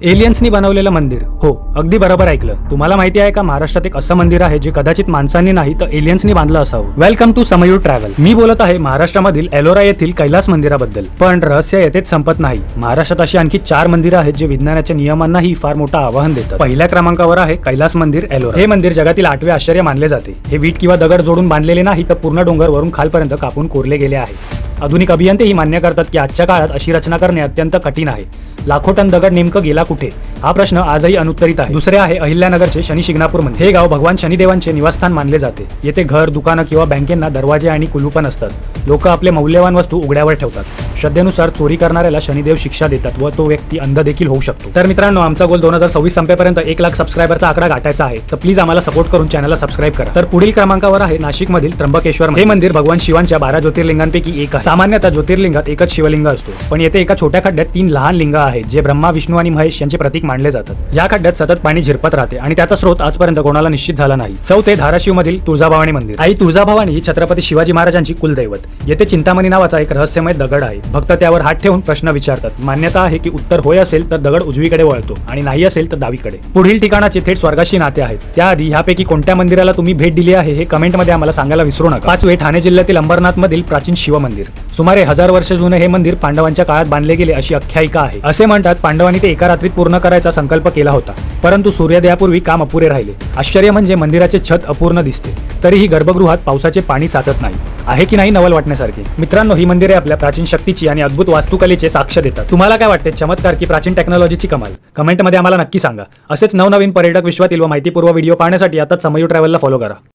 एलियन्सनी बनवलेलं मंदिर. हो, अगदी बरोबर ऐकलं. तुम्हाला माहिती आहे का, महाराष्ट्रात एक असं मंदिर आहे जे कदाचित माणसांनी नाही तर एलियन्सनी बांधलं असावं. Welcome to Samayur travel. मी बोलत आहे महाराष्ट्रामधील एलोरा येथील कैलास मंदिराबद्दल. पण रहस्य येथेच संपत नाही. महाराष्ट्रात अशी आणखी 4 मंदिरं आहेत जे विज्ञानाच्या नियमांनाही फार मोठं आव्हान देतात. पहिल्या क्रमांकावर आहे कैलास मंदिर एलोरा. हे मंदिर जगातील 8वे आश्चर्य मानले जाते. हे वीट किंवा दगड जोडून बांधलेले नाही तर पूर्ण डोंगर वरून खालपर्यंत कापून कोरले गेले आहे. आधुनिक अभियंतेही मान्य करतात की आजच्या काळात अशी रचना करणे अत्यंत कठीण आहे. लाखो टन दगड नेमकं गेला कुठे, हा प्रश्न आजही अनुत्तरित आहे. दुसरे आहे अहिल्यानगरचे शनी शिंगणापूर मंदिर. हे गाव भगवान शनिदेवांचे निवासस्थान मानले जाते. येथे घर, दुकानं किंवा बँकेंना दरवाजे आणि कुलूप नसतात. लोक आपले मौल्यवान वस्तू उघड्यावर ठेवतात. श्रद्धेनुसार चोरी करणाऱ्याला शनिदेव शिक्षा देतात व तो व्यक्ती अंध देखील होऊ शकतो. तर मित्रांनो, आमचा गोल 2026 संपेपर्यंत 1 लाख सबस्क्रायबरचा आकडा गाठायचा आहे. तर प्लीज आम्हाला सपोर्ट करून चॅनलला सबस्क्राईब करा. तर पुढील क्रमांकावर आहे नाशिकमधील त्र्यंबकेश्वर. हे मंदिर भगवान शिवांच्या 12 ज्योतिर्लिंगांपैकी एक आहे. सामान्यतः ज्योतिर्लिंगात एकच शिवलिंग असतो, पण येथे एका छोट्या खड्ड्यात 3 लहान लिंग आहेत जे ब्रह्मा, विष्णू आणि महेश यांचे प्रतीक मानले जातात. या खड्ड्यात सतत पाणी झिरपत राहते आणि त्याचा स्रोत आजपर्यंत कोणाला निश्चित झाला नाही. चौथे धाराशिव मधील तुळजाभवानी मंदिर. आई तुळजाभवानी ही छत्रपती शिवाजी महाराजांची कुलदैवत. येथे चिंतामणी नावाचा एक रहस्यमय दगड आहे. भक्त त्यावर हात ठेवून प्रश्न विचारतात. मान्यता आहे की उत्तर होय असेल तर दगड उजवीकडे वळतो आणि नाही असेल तर डावीकडे. पुढील ठिकाणाचे थेट स्वर्गाशी नाते आहेत. त्याआधी ह्यापैकी कोणत्या मंदिराला तुम्ही भेट दिली आहे हे कमेंटमध्ये आम्हाला सांगायला विसरू नका. 5वे ठाणे जिल्ह्यातील अंबरनाथ मधील प्राचीन शिव मंदिर. सुमारे 1000 वर्ष जुने हे मंदिर पांडवांच्या काळात बांधले गेले अशी आख्यायिका आहे. असे म्हणतात पांडवांनी ते एका रात्रीत पूर्ण करायचा संकल्प केला होता, परंतु सूर्योदयापूर्वी काम अपुरे राहिले. आश्चर्य म्हणजे मंदिराचे छत अपूर्ण दिसते, तरीही गर्भगृहात पावसाचे पाणी साचत नाही. आहे की नाही नवल वाटण्यासारखे. मित्रांनो, ही मंदिरे आपल्या प्राचीन शक्तीची आणि अद्भुत वास्तुकलेचे साक्ष देतात. तुम्हाला काय वाटते, चमत्कार की प्राचीन टेक्नॉलॉजीची कमाल? कमेंटमध्ये आम्हाला नक्की सांगा. असेच नवनवीन पर्यटक विश्वातील व माहितीपूर्व व्हिडिओ पाहण्यासाठी आता समयूर ट्रॅव्हलला फॉलो करा.